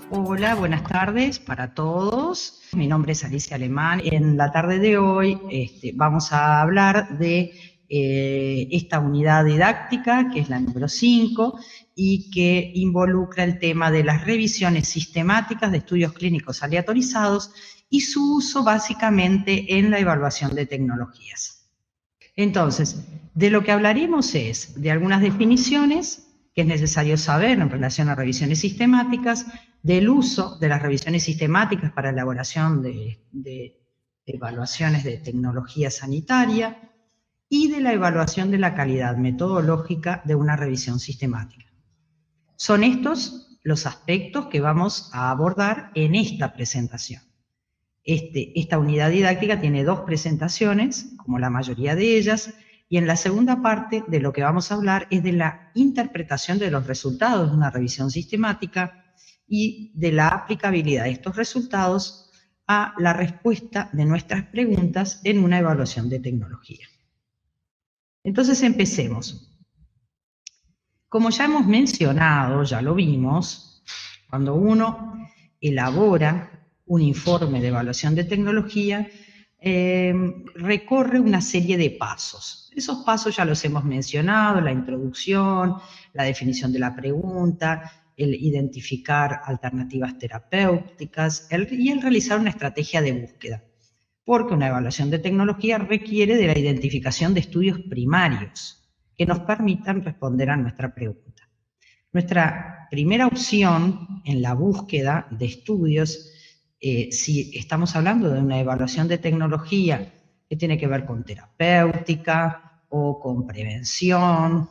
Hola, buenas tardes para todos. Mi nombre es Alicia Alemán. En la tarde de hoy vamos a hablar de esta unidad didáctica, que es la número 5, y que involucra el tema de las revisiones sistemáticas de estudios clínicos aleatorizados y su uso básicamente en la evaluación de tecnologías. Entonces, de lo que hablaremos es de algunas definiciones que es necesario saber en relación a revisiones sistemáticas, del uso de las revisiones sistemáticas para elaboración de evaluaciones de tecnología sanitaria y de la evaluación de la calidad metodológica de una revisión sistemática. Son estos los aspectos que vamos a abordar en esta presentación. Esta unidad didáctica tiene 2 presentaciones, como la mayoría de ellas, y en la segunda parte de lo que vamos a hablar es de la interpretación de los resultados de una revisión sistemática y de la aplicabilidad de estos resultados a la respuesta de nuestras preguntas en una evaluación de tecnología. Entonces empecemos. Como ya hemos mencionado, ya lo vimos, cuando uno elabora un informe de evaluación de tecnología, recorre una serie de pasos. Esos pasos ya los hemos mencionado: la introducción, la definición de la pregunta, el identificar alternativas terapéuticas y el realizar una estrategia de búsqueda. Porque una evaluación de tecnología requiere de la identificación de estudios primarios que nos permitan responder a nuestra pregunta. Nuestra primera opción en la búsqueda de estudios, si estamos hablando de una evaluación de tecnología que tiene que ver con terapéutica o con prevención,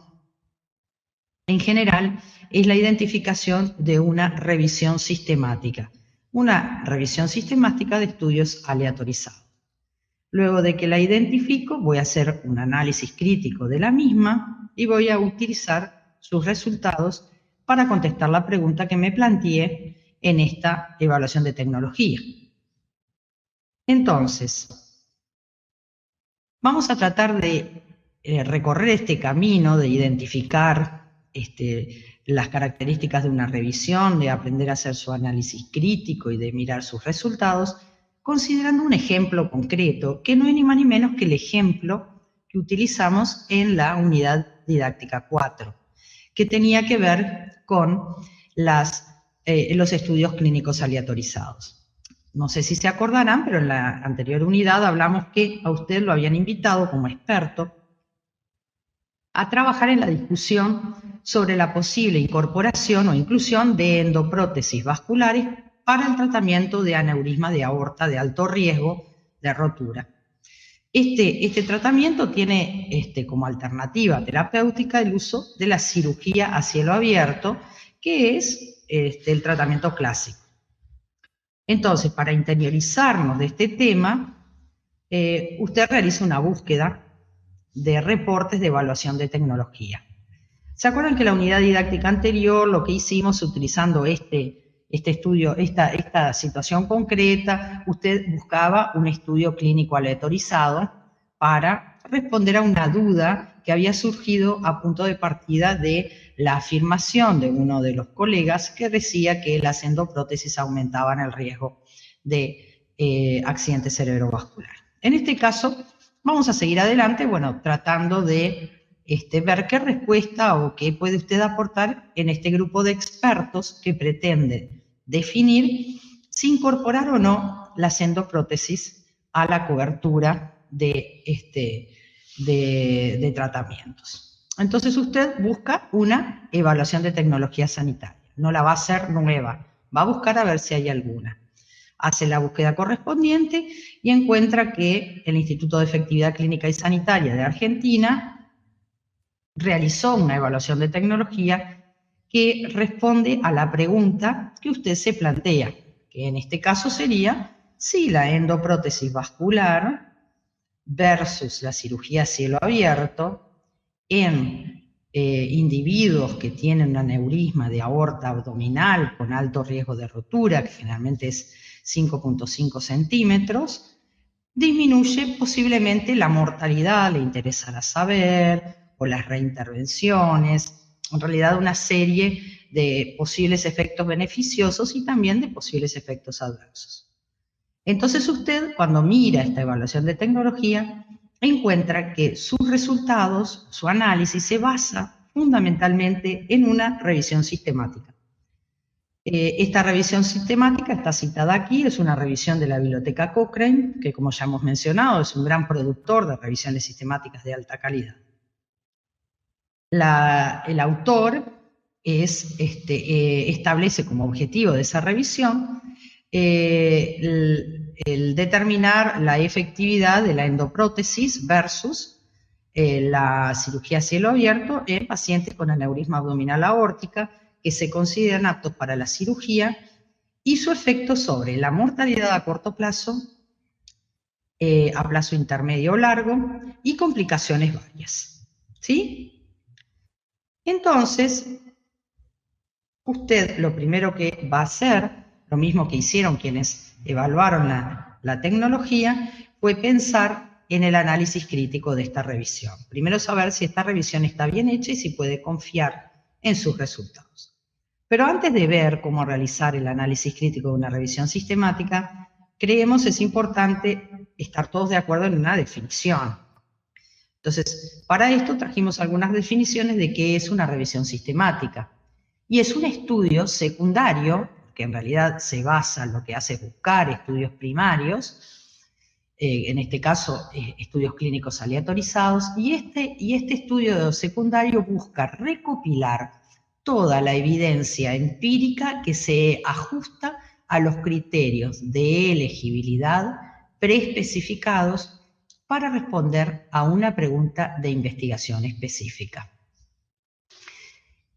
en general es la identificación de una revisión sistemática de estudios aleatorizados. Luego de que la identifico, voy a hacer un análisis crítico de la misma y voy a utilizar sus resultados para contestar la pregunta que me planteé en esta evaluación de tecnología. Entonces, vamos a tratar de recorrer este camino de identificar las características de una revisión, de aprender a hacer su análisis crítico y de mirar sus resultados, considerando un ejemplo concreto, que no es ni más ni menos que el ejemplo que utilizamos en la unidad didáctica 4, que tenía que ver con los estudios clínicos aleatorizados. No sé si se acordarán, pero en la anterior unidad hablamos que a usted lo habían invitado como experto a trabajar en la discusión sobre la posible incorporación o inclusión de endoprótesis vasculares para el tratamiento de aneurisma de aorta de alto riesgo de rotura. Este tratamiento tiene como alternativa terapéutica el uso de la cirugía a cielo abierto, que es el tratamiento clásico. Entonces, para interiorizarnos de este tema, usted realiza una búsqueda de reportes de evaluación de tecnología. ¿Se acuerdan que la unidad didáctica anterior lo que hicimos utilizando este estudio, esta situación concreta, usted buscaba un estudio clínico aleatorizado para responder a una duda que había surgido a punto de partida de la afirmación de uno de los colegas que decía que las endoprótesis aumentaban el riesgo de accidente cerebrovascular? En este caso, vamos a seguir adelante, tratando de ver qué respuesta o qué puede usted aportar en este grupo de expertos que pretende definir si incorporar o no las endoprótesis a la cobertura de tratamientos. Entonces usted busca una evaluación de tecnología sanitaria, no la va a hacer nueva, va a buscar a ver si hay alguna. Hace la búsqueda correspondiente y encuentra que el Instituto de Efectividad Clínica y Sanitaria de Argentina realizó una evaluación de tecnología que responde a la pregunta que usted se plantea, que en este caso sería si la endoprótesis vascular versus la cirugía a cielo abierto en individuos que tienen un aneurisma de aorta abdominal con alto riesgo de rotura, que generalmente es 5,5 centímetros, disminuye posiblemente la mortalidad, le interesará saber, o las reintervenciones, en realidad una serie de posibles efectos beneficiosos y también de posibles efectos adversos. Entonces usted, cuando mira esta evaluación de tecnología, encuentra que sus resultados, su análisis, se basa fundamentalmente en una revisión sistemática. Esta revisión sistemática está citada aquí, es una revisión de la Biblioteca Cochrane, que como ya hemos mencionado es un gran productor de revisiones sistemáticas de alta calidad. El autor establece como objetivo de esa revisión el determinar la efectividad de la endoprótesis versus la cirugía a cielo abierto en pacientes con aneurisma abdominal aórtica que se consideran aptos para la cirugía y su efecto sobre la mortalidad a corto plazo, a plazo intermedio o largo y complicaciones varias. ¿Sí? Entonces, usted lo primero que va a hacer, lo mismo que hicieron quienes evaluaron la tecnología, fue pensar en el análisis crítico de esta revisión. Primero saber si esta revisión está bien hecha y si puede confiar en sus resultados. Pero antes de ver cómo realizar el análisis crítico de una revisión sistemática, creemos es importante estar todos de acuerdo en una definición. Entonces, para esto trajimos algunas definiciones de qué es una revisión sistemática. Y es un estudio secundario, que en realidad se basa en lo que hace es buscar estudios primarios, en este caso estudios clínicos aleatorizados, y este estudio secundario busca recopilar toda la evidencia empírica que se ajusta a los criterios de elegibilidad preespecificados para responder a una pregunta de investigación específica.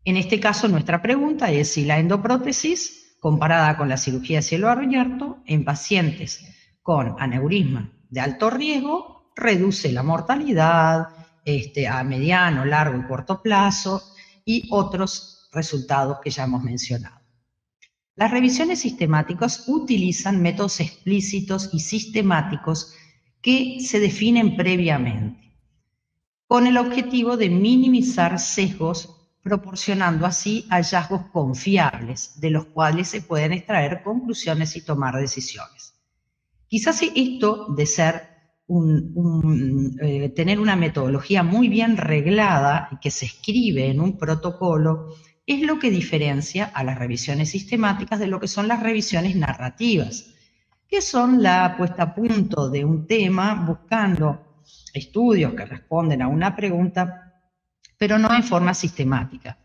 En este caso, nuestra pregunta es si la endoprótesis, comparada con la cirugía a cielo abierto, en pacientes con aneurisma de alto riesgo, reduce la mortalidad a mediano, largo y corto plazo y otros resultados que ya hemos mencionado. Las revisiones sistemáticas utilizan métodos explícitos y sistemáticos que se definen previamente, con el objetivo de minimizar sesgos, proporcionando así hallazgos confiables, de los cuales se pueden extraer conclusiones y tomar decisiones. Quizás esto de ser tener una metodología muy bien reglada y que se escribe en un protocolo es lo que diferencia a las revisiones sistemáticas de lo que son las revisiones narrativas, que son la puesta a punto de un tema buscando estudios que responden a una pregunta, pero no en forma sistemática.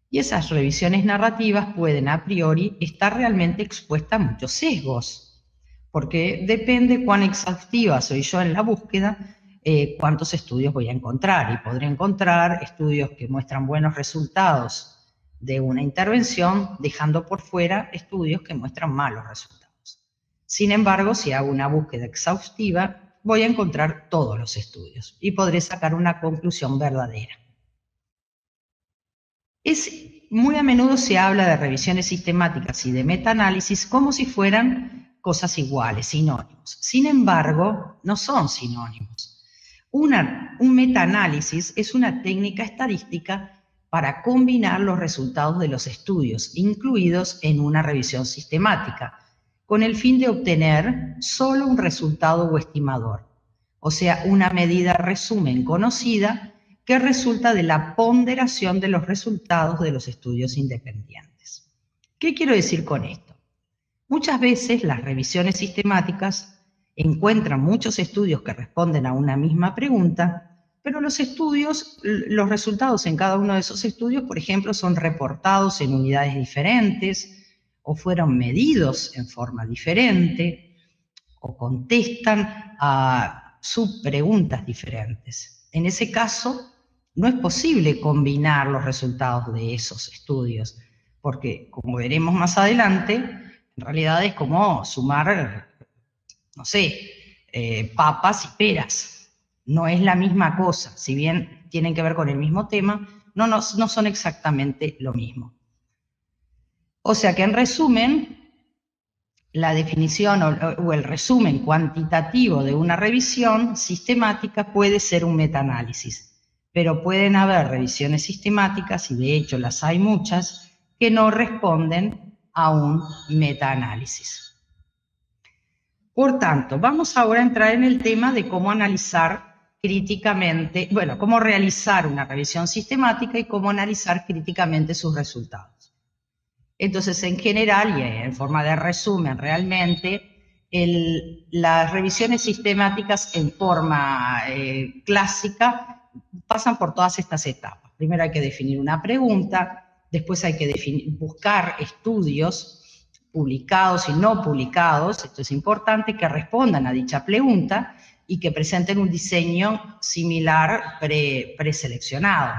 Y esas revisiones narrativas pueden a priori estar realmente expuestas a muchos sesgos, porque depende cuán exhaustiva soy yo en la búsqueda, cuántos estudios voy a encontrar. Y podré encontrar estudios que muestran buenos resultados de una intervención, dejando por fuera estudios que muestran malos resultados. Sin embargo, si hago una búsqueda exhaustiva, voy a encontrar todos los estudios y podré sacar una conclusión verdadera. Muy a menudo se habla de revisiones sistemáticas y de metaanálisis como si fueran cosas iguales, sinónimos. Sin embargo, no son sinónimos. Un metaanálisis es una técnica estadística para combinar los resultados de los estudios incluidos en una revisión sistemática, con el fin de obtener solo un resultado o estimador, o sea, una medida resumen conocida que resulta de la ponderación de los resultados de los estudios independientes. ¿Qué quiero decir con esto? Muchas veces las revisiones sistemáticas encuentran muchos estudios que responden a una misma pregunta, pero los resultados en cada uno de esos estudios, por ejemplo, son reportados en unidades diferentes o fueron medidos en forma diferente o contestan a subpreguntas diferentes. En ese caso, no es posible combinar los resultados de esos estudios, porque, como veremos más adelante, en realidad es como sumar, no sé, papas y peras. No es la misma cosa. Si bien tienen que ver con el mismo tema, no son exactamente lo mismo. O sea que, en resumen, la definición o el resumen cuantitativo de una revisión sistemática puede ser un metaanálisis, pero pueden haber revisiones sistemáticas, y de hecho las hay muchas, que no responden a un metaanálisis. Por tanto, vamos ahora a entrar en el tema de cómo analizar críticamente, bueno, cómo realizar una revisión sistemática y cómo analizar críticamente sus resultados. Entonces, en general, y en forma de resumen realmente, las revisiones sistemáticas en forma clásica pasan por todas estas etapas. Primero hay que definir una pregunta, después hay que buscar estudios publicados y no publicados, esto es importante, que respondan a dicha pregunta y que presenten un diseño similar preseleccionado.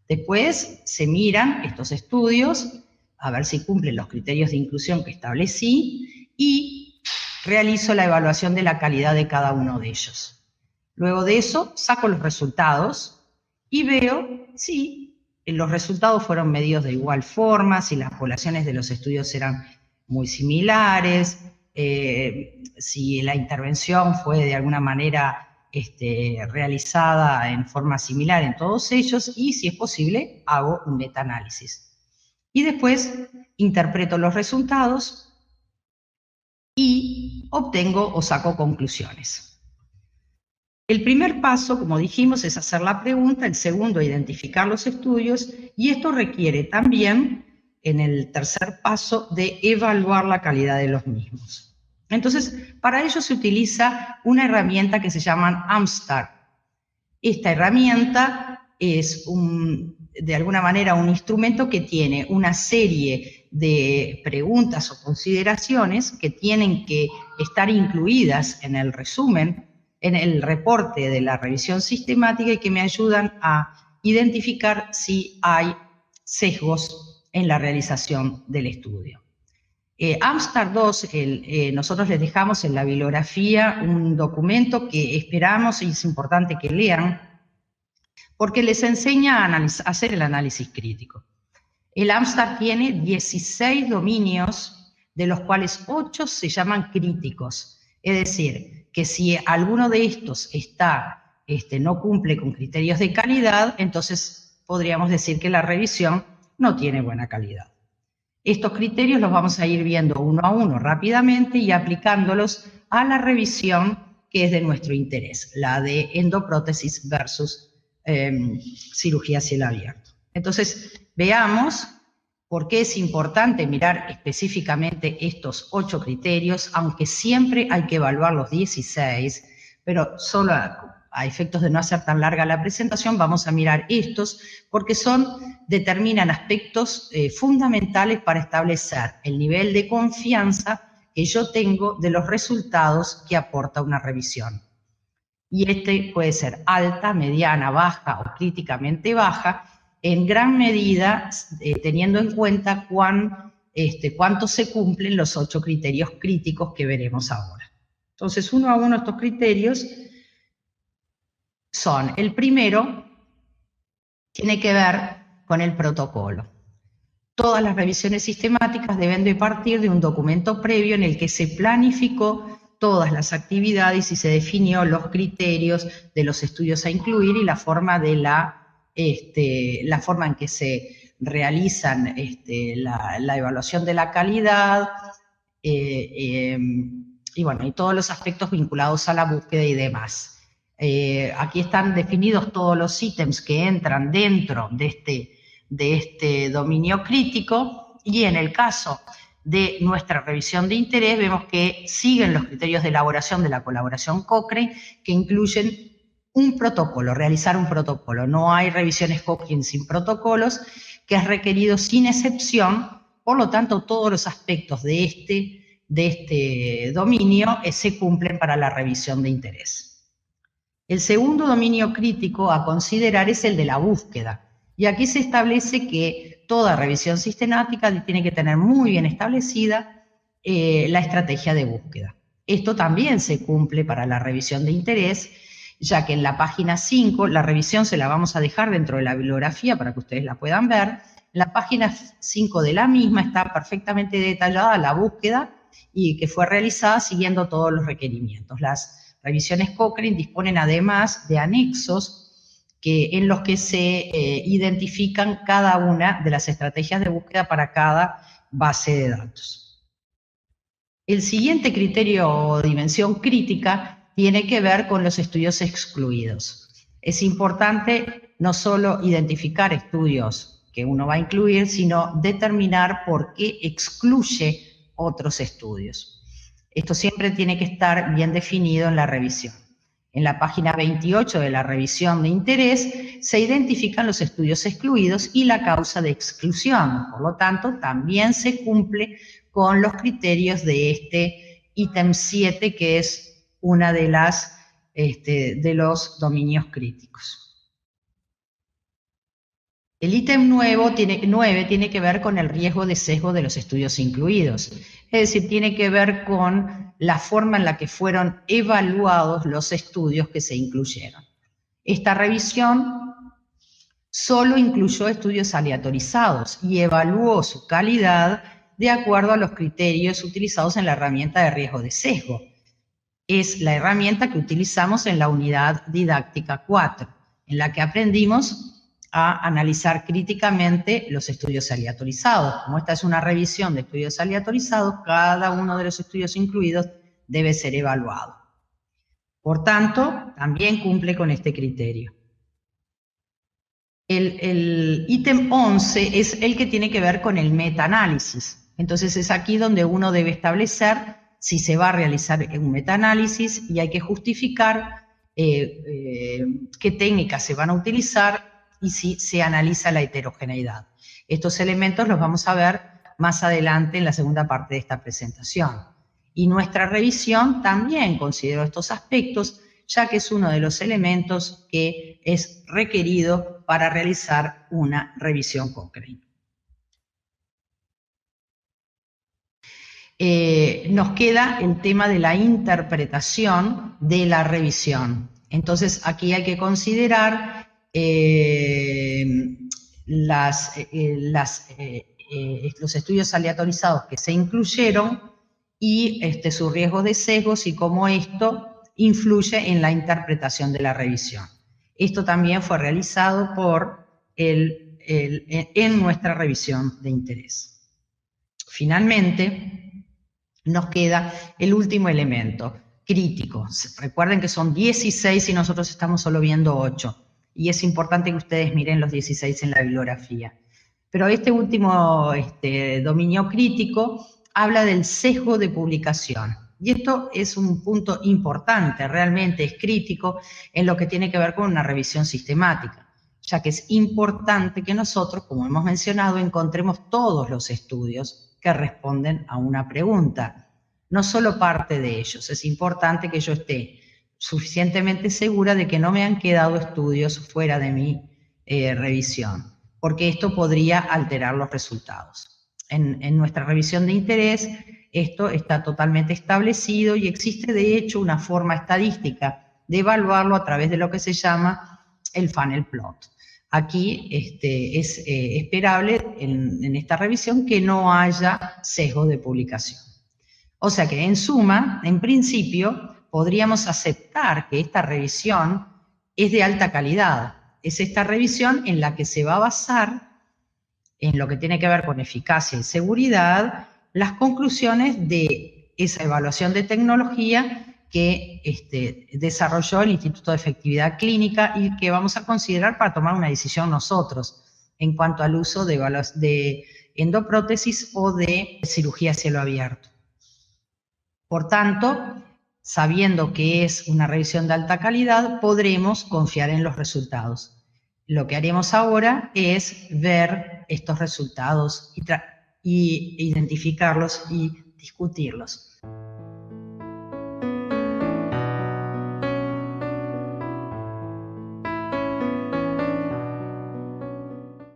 Después se miran estos estudios a ver si cumplen los criterios de inclusión que establecí y realizo la evaluación de la calidad de cada uno de ellos. Luego de eso saco los resultados y veo si los resultados fueron medidos de igual forma, si las poblaciones de los estudios eran muy similares, si la intervención fue de alguna manera realizada en forma similar en todos ellos y, si es posible, hago un metaanálisis. Y después interpreto los resultados y obtengo o saco conclusiones. El primer paso, como dijimos, es hacer la pregunta, el segundo, identificar los estudios, y esto requiere también, en el tercer paso, de evaluar la calidad de los mismos. Entonces, para ello se utiliza una herramienta que se llama AMSTAR. Esta herramienta es de alguna manera un instrumento que tiene una serie de preguntas o consideraciones que tienen que estar incluidas en el resumen, en el reporte de la revisión sistemática, y que me ayudan a identificar si hay sesgos en la realización del estudio. AMSTAR 2, nosotros les dejamos en la bibliografía un documento que esperamos y es importante que lean, porque les enseña a hacer el análisis crítico. El AMSTAR tiene 16 dominios, de los cuales 8 se llaman críticos. Es decir, que si alguno de estos no cumple con criterios de calidad, entonces podríamos decir que la revisión no tiene buena calidad. Estos criterios los vamos a ir viendo uno a uno rápidamente y aplicándolos a la revisión que es de nuestro interés, la de endoprótesis versus cirugía a cielo abierto. Entonces, veamos por qué es importante mirar específicamente estos 8 criterios, aunque siempre hay que evaluar los 16, pero solo a efectos de no hacer tan larga la presentación, vamos a mirar estos, porque determinan aspectos fundamentales para establecer el nivel de confianza que yo tengo de los resultados que aporta una revisión. Y puede ser alta, mediana, baja o críticamente baja, en gran medida teniendo en cuenta cuánto se cumplen los 8 criterios críticos que veremos ahora. Entonces, uno a uno estos criterios son: el primero tiene que ver con el protocolo. Todas las revisiones sistemáticas deben de partir de un documento previo en el que se planificó todas las actividades y se definió los criterios de los estudios a incluir y la forma en que se realizan la evaluación de la calidad y todos los aspectos vinculados a la búsqueda y demás. Aquí están definidos todos los ítems que entran dentro de este dominio crítico, y en el caso de nuestra revisión de interés vemos que siguen los criterios de elaboración de la colaboración Cochrane, que incluyen un protocolo, realizar un protocolo. No hay revisiones Cochrane sin protocolos, que es requerido sin excepción. Por lo tanto, todos los aspectos de este dominio se cumplen para la revisión de interés. El segundo dominio crítico a considerar es el de la búsqueda. Y aquí se establece que toda revisión sistemática tiene que tener muy bien establecida la estrategia de búsqueda. Esto también se cumple para la revisión de interés, ya que en la página 5, la revisión se la vamos a dejar dentro de la bibliografía para que ustedes la puedan ver. En la página 5 de la misma está perfectamente detallada la búsqueda y que fue realizada siguiendo todos los requerimientos. Las revisiones Cochrane disponen además de anexos en los que se identifican cada una de las estrategias de búsqueda para cada base de datos. El siguiente criterio o dimensión crítica tiene que ver con los estudios excluidos. Es importante no solo identificar estudios que uno va a incluir, sino determinar por qué excluye otros estudios. Esto siempre tiene que estar bien definido en la revisión. En la página 28 de la revisión de interés se identifican los estudios excluidos y la causa de exclusión. Por lo tanto, también se cumple con los criterios de este ítem 7, que es una de los dominios críticos. El ítem 9 tiene que ver con el riesgo de sesgo de los estudios incluidos. Es decir, tiene que ver con la forma en la que fueron evaluados los estudios que se incluyeron. Esta revisión solo incluyó estudios aleatorizados y evaluó su calidad de acuerdo a los criterios utilizados en la herramienta de riesgo de sesgo. Es la herramienta que utilizamos en la unidad didáctica 4, en la que aprendimos a analizar críticamente los estudios aleatorizados. Como esta es una revisión de estudios aleatorizados, cada uno de los estudios incluidos debe ser evaluado. Por tanto, también cumple con este criterio. El ítem 11 es el que tiene que ver con el metaanálisis. Entonces es aquí donde uno debe establecer si se va a realizar un metaanálisis y hay que justificar qué técnicas se van a utilizar y si se analiza la heterogeneidad. Estos elementos los vamos a ver más adelante en la segunda parte de esta presentación. Y nuestra revisión también consideró estos aspectos, ya que es uno de los elementos que es requerido para realizar una revisión Cochrane. Nos queda el tema de la interpretación de la revisión. Entonces, aquí hay que considerar los estudios aleatorizados que se incluyeron y sus riesgos de sesgos y cómo esto influye en la interpretación de la revisión. Esto también fue realizado en nuestra revisión de interés. Finalmente, nos queda el último elemento, crítico. Recuerden que son 16 y nosotros estamos solo viendo 8. Y es importante que ustedes miren los 16 en la bibliografía. Pero este último dominio crítico habla del sesgo de publicación. Y esto es un punto importante, realmente es crítico en lo que tiene que ver con una revisión sistemática, ya que es importante que nosotros, como hemos mencionado, encontremos todos los estudios que responden a una pregunta, no solo parte de ellos. Es importante que yo esté suficientemente segura de que no me han quedado estudios fuera de mi revisión, porque esto podría alterar los resultados. En nuestra revisión de interés, esto está totalmente establecido y existe de hecho una forma estadística de evaluarlo a través de lo que se llama el funnel plot. Aquí es esperable en esta revisión que no haya sesgo de publicación. O sea que en suma, en principio, podríamos aceptar que esta revisión es de alta calidad. Es esta revisión en la que se va a basar, en lo que tiene que ver con eficacia y seguridad, las conclusiones de esa evaluación de tecnología que desarrolló el Instituto de Efectividad Clínica y que vamos a considerar para tomar una decisión nosotros en cuanto al uso de endoprótesis o de cirugía a cielo abierto. Por tanto, sabiendo que es una revisión de alta calidad, podremos confiar en los resultados. Lo que haremos ahora es ver estos resultados y identificarlos y discutirlos.